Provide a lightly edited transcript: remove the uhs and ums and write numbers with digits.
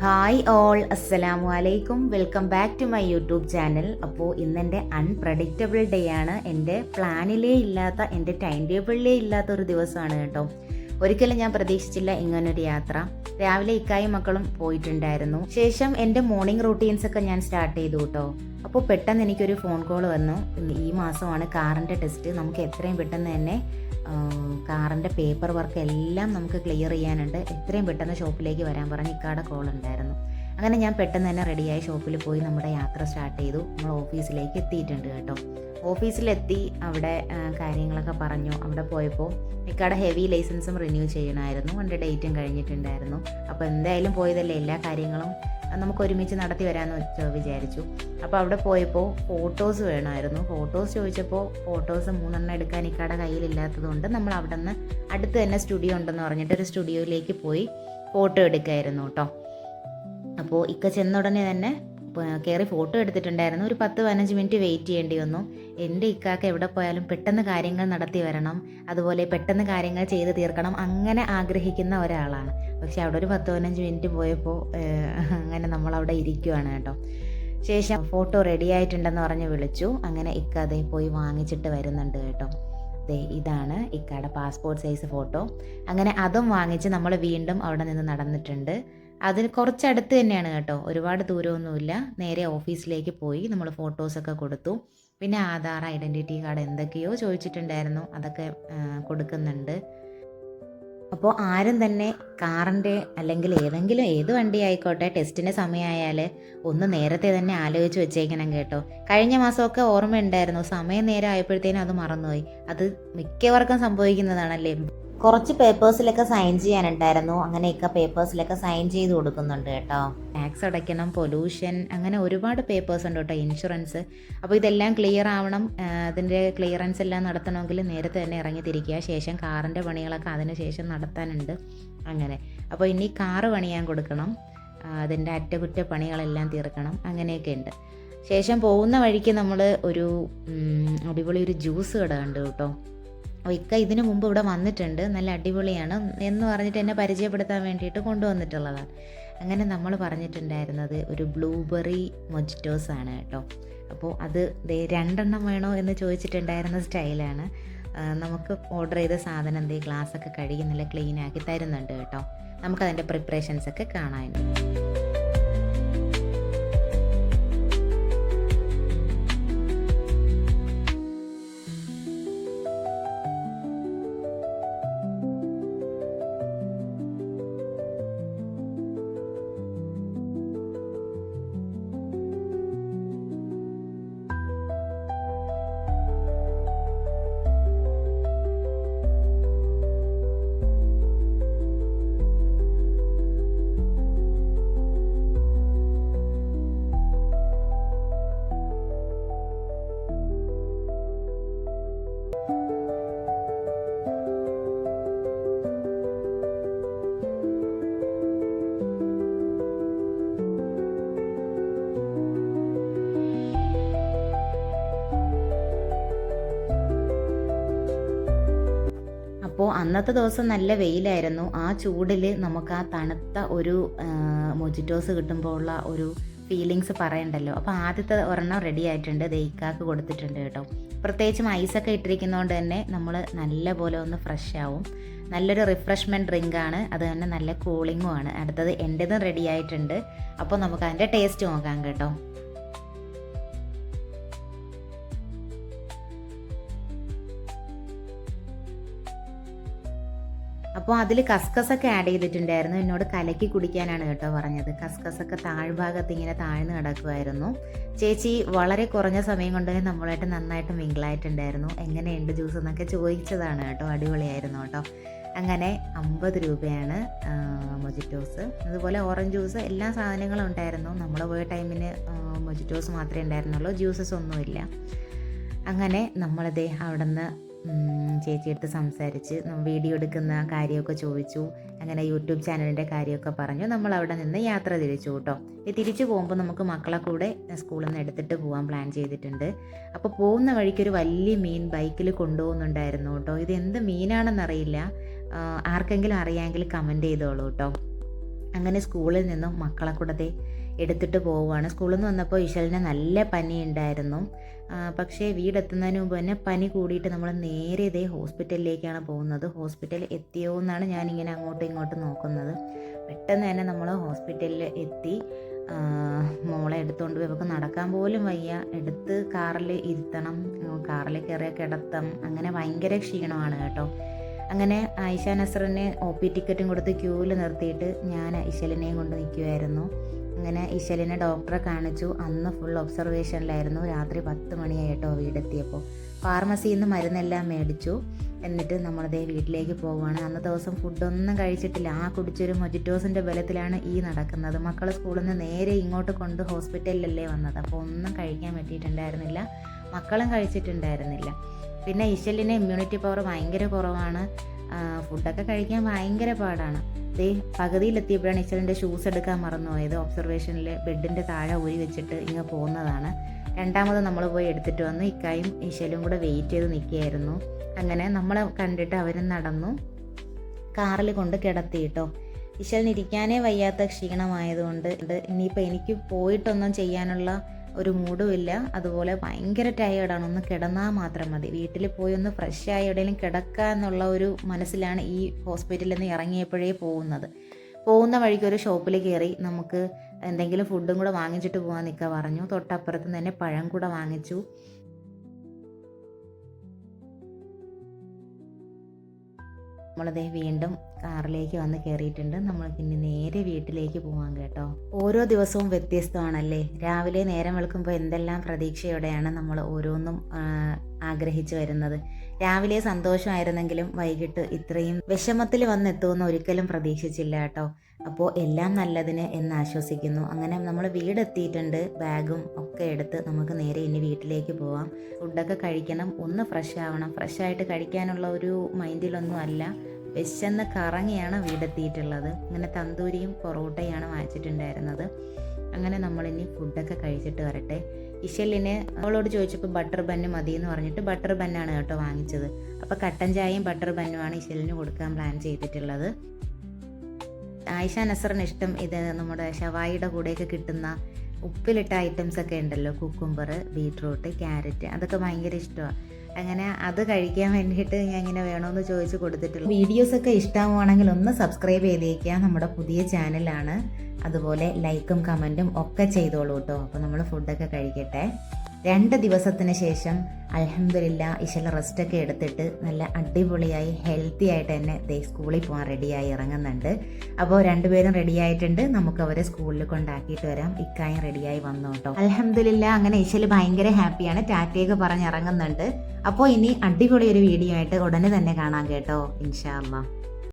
Hi all, അസ്സലാമു അലൈക്കും. Welcome back to my YouTube channel. അപ്പോൾ ഇന്നെൻ്റെ അൺപ്രഡിക്റ്റബിൾ ഡേ ആണ്. എൻ്റെ പ്ലാനിലേ ഇല്ലാത്ത, എൻ്റെ ടൈം ടേബിളിലേ ഇല്ലാത്ത ഒരു ദിവസമാണ് കേട്ടോ. ഒരിക്കലും ഞാൻ പ്രതീക്ഷിച്ചില്ല ഇങ്ങനൊരു യാത്ര. രാവിലെ ഇക്കായും മക്കളും പോയിട്ടുണ്ടായിരുന്നു. ശേഷം എൻ്റെ മോർണിംഗ് റൂട്ടീൻസൊക്കെ ഞാൻ സ്റ്റാർട്ട് ചെയ്തു കേട്ടോ. അപ്പോൾ പെട്ടെന്ന് എനിക്കൊരു ഫോൺ കോൾ വന്നു. ഈ മാസമാണ് കാറിൻ്റെ ടെസ്റ്റ്. നമുക്ക് എത്രയും പെട്ടെന്ന് തന്നെ കാറിൻ്റെ പേപ്പർ വർക്ക് എല്ലാം നമുക്ക് ക്ലിയർ ചെയ്യാനുണ്ട്. എത്രയും പെട്ടെന്ന് ഷോപ്പിലേക്ക് വരാൻ പറഞ്ഞ് ഇക്കാടെ കോൾ ഉണ്ടായിരുന്നു. അങ്ങനെ ഞാൻ പെട്ടെന്ന് തന്നെ റെഡിയായി ഷോപ്പിൽ പോയി നമ്മുടെ യാത്ര സ്റ്റാർട്ട് ചെയ്തു. നമ്മൾ ഓഫീസിലേക്ക് എത്തിയിട്ടുണ്ട് കേട്ടോ. ഓഫീസിലെത്തി അവിടെ കാര്യങ്ങളൊക്കെ പറഞ്ഞു. അവിടെ പോയപ്പോൾ ഇക്കാടെ ഹെവി ലൈസൻസും റിന്യൂ ചെയ്യണമായിരുന്നു. എൻ്റെ ഡേറ്റും കഴിഞ്ഞിട്ടുണ്ടായിരുന്നു. അപ്പോൾ എന്തായാലും പോയതല്ലേ, എല്ലാ കാര്യങ്ങളും നമുക്ക് ഒരുമിച്ച് നടത്തി വരാമെന്ന് വിചാരിച്ചു. അപ്പോൾ അവിടെ പോയപ്പോൾ ഫോട്ടോസ് വേണമായിരുന്നു. ഫോട്ടോസ് ചോദിച്ചപ്പോൾ ഫോട്ടോസ് 3 എടുക്കാൻ ഇക്കാടെ കയ്യിലില്ലാത്തതുകൊണ്ട് നമ്മൾ അവിടെ നിന്ന് അടുത്ത് തന്നെ സ്റ്റുഡിയോ ഉണ്ടെന്ന് പറഞ്ഞിട്ട് ഒരു സ്റ്റുഡിയോയിലേക്ക് പോയി ഫോട്ടോ എടുക്കായിരുന്നു കേട്ടോ. അപ്പോൾ ഇക്ക ചെന്ന ഉടനെ തന്നെ കയറി ഫോട്ടോ എടുത്തിട്ടുണ്ടായിരുന്നു. ഒരു 10-15 മിനിറ്റ് വെയിറ്റ് ചെയ്യേണ്ടി വന്നു. എൻ്റെ ഇക്കാക്ക് എവിടെ പോയാലും പെട്ടെന്ന് കാര്യങ്ങൾ നടത്തി വരണം, അതുപോലെ പെട്ടെന്ന് കാര്യങ്ങൾ ചെയ്ത് തീർക്കണം, അങ്ങനെ ആഗ്രഹിക്കുന്ന ഒരാളാണ്. പക്ഷെ അവിടെ ഒരു 10-15 മിനിറ്റ് പോയപ്പോൾ അങ്ങനെ നമ്മളവിടെ ഇരിക്കുവാണ് കേട്ടോ. ശേഷം ഫോട്ടോ റെഡി ആയിട്ടുണ്ടെന്ന് പറഞ്ഞ് വിളിച്ചു. അങ്ങനെ ഇക്ക അതേ പോയി വാങ്ങിച്ചിട്ട് വരുന്നുണ്ട് കേട്ടോ. ഇതാണ് ഇക്കയുടെ പാസ്പോർട്ട് സൈസ് ഫോട്ടോ. അങ്ങനെ അതും വാങ്ങിച്ച് നമ്മൾ വീണ്ടും അവിടെ നിന്ന് നടന്നിട്ടുണ്ട്. അതിന് കുറച്ചടുത്ത് തന്നെയാണ് കേട്ടോ, ഒരുപാട് ദൂരമൊന്നുമില്ല. നേരെ ഓഫീസിലേക്ക് പോയി നമ്മൾ ഫോട്ടോസൊക്കെ കൊടുത്തു. പിന്നെ ആധാർ, ഐഡൻറ്റിറ്റി കാർഡ് എന്തൊക്കെയോ ചോദിച്ചിട്ടുണ്ടായിരുന്നു, അതൊക്കെ കൊടുക്കുന്നുണ്ട്. അപ്പോൾ ആരും തന്നെ കാറിൻ്റെ അല്ലെങ്കിൽ ഏത് വണ്ടി ആയിക്കോട്ടെ ടെസ്റ്റിൻ്റെ സമയമായാൽ ഒന്ന് നേരത്തെ തന്നെ ആലോചിച്ച് വെച്ചേക്കണം കേട്ടോ. കഴിഞ്ഞ മാസമൊക്കെ ഓർമ്മയുണ്ടായിരുന്നു, സമയം നേരം ആയപ്പോഴത്തേനും അത് മറന്നുപോയി. അത് മിക്കവർക്കും സംഭവിക്കുന്നതാണല്ലേ. കുറച്ച് പേപ്പേഴ്സിലൊക്കെ സൈൻ ചെയ്യാനുണ്ടായിരുന്നു. അങ്ങനെയൊക്കെ പേപ്പേഴ്സിലൊക്കെ സൈൻ ചെയ്ത് കൊടുക്കുന്നുണ്ട് കേട്ടോ. ടാക്സ് അടയ്ക്കണം, പൊല്യൂഷൻ, അങ്ങനെ ഒരുപാട് പേപ്പേഴ്സ് ഉണ്ട് കേട്ടോ, ഇൻഷുറൻസ്. അപ്പോൾ ഇതെല്ലാം ക്ലിയർ ആവണം. അതിൻ്റെ ക്ലിയറൻസ് എല്ലാം നടത്തണമെങ്കിൽ നേരത്തെ തന്നെ ഇറങ്ങി തിരിക്കുക. ശേഷം കാറിൻ്റെ പണികളൊക്കെ അതിന് ശേഷം നടത്താനുണ്ട്. അങ്ങനെ അപ്പോൾ ഇനി കാറ് പണിയാൻ കൊടുക്കണം, അതിൻ്റെ അറ്റകുറ്റപ്പണികളെല്ലാം തീർക്കണം, അങ്ങനെയൊക്കെ ഉണ്ട്. ശേഷം പോകുന്ന വഴിക്ക് നമ്മൾ ഒരു അടിപൊളി ഒരു ജ്യൂസ് കട കണ്ടു കേട്ടോ. അപ്പോൾ ഇക്ക ഇതിനു മുമ്പ് ഇവിടെ വന്നിട്ടുണ്ട്, നല്ല അടിപൊളിയാണ് എന്ന് പറഞ്ഞിട്ട് എന്നെ പരിചയപ്പെടുത്താൻ വേണ്ടിയിട്ട് കൊണ്ടുവന്നിട്ടുള്ളതാണ്. അങ്ങനെ നമ്മൾ പറഞ്ഞിട്ടുണ്ടായിരുന്നത് ഒരു ബ്ലൂബെറി മൊജിറ്റോസ് ആണ് കേട്ടോ. അപ്പോൾ അത് 2 വേണോ എന്ന് ചോദിച്ചിട്ടുണ്ടായിരുന്ന സ്റ്റൈലാണ്. നമുക്ക് ഓർഡർ ചെയ്ത സാധനം ഗ്ലാസ്സൊക്കെ കഴുകി നല്ല ക്ലീൻ ആക്കി തരുന്നുണ്ട് കേട്ടോ. നമുക്കതിൻ്റെ പ്രിപ്പറേഷൻസൊക്കെ കാണാനുണ്ട്. അപ്പോൾ അന്നത്തെ ദിവസം നല്ല വെയിലായിരുന്നു. ആ ചൂടിൽ നമുക്ക് ആ തണുത്ത ഒരു മൊജിറ്റോസ് കിട്ടുമ്പോൾ ഉള്ള ഒരു ഫീലിങ്സ് പറയണ്ടല്ലോ. അപ്പോൾ ആദ്യത്തെ ഒരെണ്ണം റെഡി ആയിട്ടുണ്ട്, ഇക്കാക്ക് കൊടുത്തിട്ടുണ്ട് കേട്ടോ. പ്രത്യേകിച്ചും ഐസൊക്കെ ഇട്ടിരിക്കുന്നതുകൊണ്ട് തന്നെ നമ്മൾ നല്ല പോലെ ഒന്ന് ഫ്രഷ് ആവും. നല്ലൊരു റിഫ്രഷ്മെൻറ്റ് ഡ്രിങ്കാണ്, അത് തന്നെ നല്ല കൂളിങ്ങും ആണ്. അടുത്തത് എൻ്റെതും റെഡി ആയിട്ടുണ്ട്. അപ്പോൾ നമുക്ക് അതിൻ്റെ ടേസ്റ്റ് നോക്കാം കേട്ടോ. അപ്പോൾ അതിൽ കസ്കസൊക്കെ ആഡ് ചെയ്തിട്ടുണ്ടായിരുന്നു. എന്നോട് കലക്കി കുടിക്കാനാണ് കേട്ടോ പറഞ്ഞത്. കസ്കസൊക്കെ താഴ്ഭാഗത്ത് ഇങ്ങനെ താഴ്ന്നു കിടക്കുമായിരുന്നു. ചേച്ചി വളരെ കുറഞ്ഞ സമയം കൊണ്ട് തന്നെ നമ്മളായിട്ട് നന്നായിട്ട് മിങ്കിളായിട്ടുണ്ടായിരുന്നു. എങ്ങനെയുണ്ട് ജ്യൂസ് എന്നൊക്കെ ചോദിച്ചതാണ് കേട്ടോ. അടിപൊളിയായിരുന്നു കേട്ടോ. അങ്ങനെ 50 രൂപയാണ് മൊജിറ്റോസ്. അതുപോലെ ഓറഞ്ച് ജ്യൂസ്, എല്ലാ സാധനങ്ങളും ഉണ്ടായിരുന്നു. നമ്മൾ പോയ ടൈമിന് മൊജിറ്റോസ് മാത്രമേ ഉണ്ടായിരുന്നുള്ളൂ, ജ്യൂസസ് ഒന്നുമില്ല. അങ്ങനെ നമ്മളത് അവിടെ നിന്ന് ചേച്ചിയെടുത്ത് സംസാരിച്ച് വീഡിയോ എടുക്കുന്ന കാര്യമൊക്കെ ചോദിച്ചു. അങ്ങനെ യൂട്യൂബ് ചാനലിൻ്റെ കാര്യമൊക്കെ പറഞ്ഞു. നമ്മൾ അവിടെ നിന്ന് യാത്ര തിരിച്ചു കേട്ടോ. തിരിച്ചു പോകുമ്പോൾ നമുക്ക് മക്കളെ കൂടെ സ്കൂളിൽ നിന്ന് എടുത്തിട്ട് പോകാൻ പ്ലാൻ ചെയ്തിട്ടുണ്ട്. അപ്പോൾ പോകുന്ന വഴിക്കൊരു വലിയ മീൻ ബൈക്കിൽ കൊണ്ടുപോകുന്നുണ്ടായിരുന്നു കേട്ടോ. ഇത് എന്ത് മീനാണെന്നറിയില്ല, ആർക്കെങ്കിലും അറിയാമെങ്കിൽ കമൻറ്റ് ചെയ്തോളൂ കേട്ടോ. അങ്ങനെ സ്കൂളിൽ നിന്നും മക്കളെ കൂടെ എടുത്തിട്ട് പോവുകയാണ്. സ്കൂളിൽ നിന്ന് വന്നപ്പോൾ ഇശലിന് നല്ല പനി ഉണ്ടായിരുന്നു. പക്ഷേ വീടെത്തുന്നതിന് മുമ്പ് തന്നെ പനി കൂടിയിട്ട് നമ്മൾ നേരെ ഹോസ്പിറ്റലിലേക്കാണ് പോകുന്നത്. ഹോസ്പിറ്റലിൽ എത്തിയോ എന്നാണ് ഞാനിങ്ങനെ അങ്ങോട്ടും ഇങ്ങോട്ടും നോക്കുന്നത്. പെട്ടെന്ന് തന്നെ നമ്മൾ ഹോസ്പിറ്റലിൽ എത്തി. മോളെ എടുത്തുകൊണ്ട് പോയി, അവൾക്ക് നടക്കാൻ പോലും വയ്യ. എടുത്ത് കാറിൽ ഇരുത്തണം, കാറിൽ കയറിയ കിടത്തം, അങ്ങനെ ഭയങ്കര ക്ഷീണമാണ് കേട്ടോ. അങ്ങനെ ആയിഷ നസറിന് OP ടിക്കറ്റും കൊടുത്ത് ക്യൂവിൽ നിർത്തിയിട്ട് ഞാൻ ഇശലിനെയും കൊണ്ട് നിൽക്കുമായിരുന്നു. അങ്ങനെ ഇശലിനെ ഡോക്ടറെ കാണിച്ചു. അന്ന് ഫുൾ ഒബ്സർവേഷനിലായിരുന്നു. രാത്രി 10 മണിയായി കേട്ടോ വീടെത്തിയപ്പോൾ. ഫാർമസിയിൽ നിന്ന് മരുന്നെല്ലാം മേടിച്ചു. എന്നിട്ട് നമ്മളതേ വീട്ടിലേക്ക് പോവുകയാണ്. അന്ന് ദിവസം ഫുഡൊന്നും കഴിച്ചിട്ടില്ല. കുടിച്ചൊരു മൊജിറ്റോസിൻ്റെ ബലത്തിലാണ് നടക്കുന്നത്. മക്കൾ സ്കൂളിൽ നിന്ന് നേരെ ഇങ്ങോട്ട് കൊണ്ട് ഹോസ്പിറ്റലിലല്ലേ വന്നത്. അപ്പോൾ ഒന്നും കഴിക്കാൻ പറ്റിയിട്ടുണ്ടായിരുന്നില്ല, മക്കളും കഴിച്ചിട്ടുണ്ടായിരുന്നില്ല. പിന്നെ ഇശലിന് ഇമ്മ്യൂണിറ്റി പവർ ഭയങ്കര കുറവാണ്. ഫുഡൊക്കെ കഴിക്കാൻ ഭയങ്കര പാടാണ്. പകുതിയിലെത്തിയപ്പോഴാണ് ഇശലിൻ്റെ ഷൂസ് എടുക്കാൻ മറന്നുപോയത്. ഒബ്സർവേഷനിൽ ബെഡിൻ്റെ താഴെ ഊരി വെച്ചിട്ട് ഇങ്ങ് പോകുന്നതാണ്. രണ്ടാമത് നമ്മൾ പോയി എടുത്തിട്ട് വന്നു. ഇക്കായും ഇശലും കൂടെ വെയിറ്റ് ചെയ്ത് നിൽക്കുകയായിരുന്നു. അങ്ങനെ നമ്മളെ കണ്ടിട്ട് അവരും നടന്നു, കാറിൽ കൊണ്ട് കിടത്തി കേട്ടോ. ഇശലിന് ഇരിക്കാനേ വയ്യാത്ത ക്ഷീണമായതുകൊണ്ട് ഇനിയിപ്പോൾ എനിക്ക് പോയിട്ടൊന്നും ചെയ്യാനുള്ള ഒരു മൂഡുമില്ല. അതുപോലെ ഭയങ്കര ടയേർഡാണ്. ഒന്ന് കിടന്നാൽ മാത്രം മതി, വീട്ടിൽ പോയി ഒന്ന് ഫ്രഷായി എവിടെയെങ്കിലും കിടക്കുക എന്നുള്ള ഒരു മനസ്സിലാണ് ഈ ഹോസ്പിറ്റലിൽ നിന്ന് ഇറങ്ങിയപ്പോഴേ പോകുന്ന വഴിക്ക് ഒരു ഷോപ്പിൽ കയറി നമുക്ക് എന്തെങ്കിലും ഫുഡും കൂടെ വാങ്ങിച്ചിട്ട് പോകാൻ നിൽക്കാൻ പറഞ്ഞു. തൊട്ടപ്പുറത്ത് തന്നെ പഴം കൂടെ വാങ്ങിച്ചു. നമ്മളതേ വീണ്ടും കാറിലേക്ക് വന്ന് കയറിയിട്ടുണ്ട്. നമ്മൾക്ക് ഇനി നേരെ വീട്ടിലേക്ക് പോകാൻ കേട്ടോ. ഓരോ ദിവസവും വ്യത്യസ്തമാണല്ലേ. രാവിലെ നേരം വെളുക്കുമ്പോൾ എന്തെല്ലാം പ്രതീക്ഷയോടെയാണ് നമ്മൾ ഓരോന്നും ആഗ്രഹിച്ചു വരുന്നത്. രാവിലെ സന്തോഷമായിരുന്നെങ്കിലും വൈകിട്ട് ഇത്രയും വിഷമത്തിൽ വന്നെത്തുമെന്ന് ഒരിക്കലും പ്രതീക്ഷിച്ചില്ല കേട്ടോ. അപ്പോൾ എല്ലാം നല്ലതിന് എന്ന് ആശ്വസിക്കുന്നു. അങ്ങനെ നമ്മൾ വീടെത്തിയിട്ടുണ്ട്. ബാഗും ഒക്കെ എടുത്ത് നമുക്ക് നേരെ ഇനി വീട്ടിലേക്ക് പോവാം. ഫുഡൊക്കെ കഴിക്കണം, ഒന്ന് ഫ്രഷ് ആവണം. ഫ്രഷായിട്ട് കഴിക്കാനുള്ള ഒരു മൈൻഡിലൊന്നും അല്ല, വിശന്ന് കറങ്ങിയാണ് വീടെത്തിയിട്ടുള്ളത്. അങ്ങനെ തന്തൂരിയും പൊറോട്ടയാണ് വാങ്ങിച്ചിട്ടുണ്ടായിരുന്നത്. അങ്ങനെ നമ്മളിനി ഫുഡൊക്കെ കഴിച്ചിട്ട് വരട്ടെ. ഇശലിന് അവളോട് ചോദിച്ചപ്പോൾ ബട്ടർ ബന്ന് മതി എന്ന് പറഞ്ഞിട്ട് ബട്ടർ ബന്നാണ് കേട്ടോ വാങ്ങിച്ചത്. അപ്പോൾ കട്ടൻ ചായയും ബട്ടർ ബന്നുമാണ് ഇശലിന് കൊടുക്കാൻ പ്ലാൻ ചെയ്തിട്ടുള്ളത്. ആയിഷ നസറിന് ഇഷ്ടം ഇത് നമ്മുടെ ഷവായിയുടെ കൂടെയൊക്കെ കിട്ടുന്ന ഉപ്പിലിട്ട ഐറ്റംസ് ഒക്കെ ഉണ്ടല്ലോ, കുക്കുംബർ, ബീട്രൂട്ട്, ക്യാരറ്റ്, അതൊക്കെ ഭയങ്കര ഇഷ്ടമാണ്. അങ്ങനെ അത് കഴിക്കാൻ വേണ്ടിയിട്ട് ഞാൻ ഇങ്ങനെ വേണമെന്ന് ചോദിച്ച് കൊടുത്തിട്ടുള്ളൂ. വീഡിയോസൊക്കെ ഇഷ്ടമാണെങ്കിൽ ഒന്ന് സബ്സ്ക്രൈബ് ചെയ്തേക്കുക, നമ്മുടെ പുതിയ ചാനലാണ്. അതുപോലെ ലൈക്കും കമൻറ്റും ഒക്കെ ചെയ്തോളൂ കേട്ടോ. അപ്പോൾ നമ്മൾ ഫുഡൊക്കെ കഴിക്കട്ടെ. 2 ദിവസത്തിന് ശേഷം അൽഹംദുലില്ലാ ഇശൽ റെസ്റ്റൊക്കെ എടുത്തിട്ട് നല്ല അടിപൊളിയായി ഹെൽത്തി ആയിട്ട് തന്നെ സ്കൂളിൽ പോകാൻ റെഡിയായി ഇറങ്ങുന്നുണ്ട്. അപ്പോൾ രണ്ടുപേരും റെഡി ആയിട്ടുണ്ട്. നമുക്ക് അവരെ സ്കൂളിൽ കൊണ്ടാക്കിയിട്ട് വരാം. ഇക്കായും റെഡിയായി വന്നു കേട്ടോ. അൽഹംദുലില്ലാ അങ്ങനെ ഇശൽ ഭയങ്കര ഹാപ്പിയാണ്, ടാറ്റയൊക്കെ പറഞ്ഞ് ഇറങ്ങുന്നുണ്ട്. അപ്പോൾ ഇനി അടിപൊളി ഒരു വീഡിയോ ആയിട്ട് ഉടനെ തന്നെ കാണാം കേട്ടോ, ഇൻഷാ അല്ലാഹ്.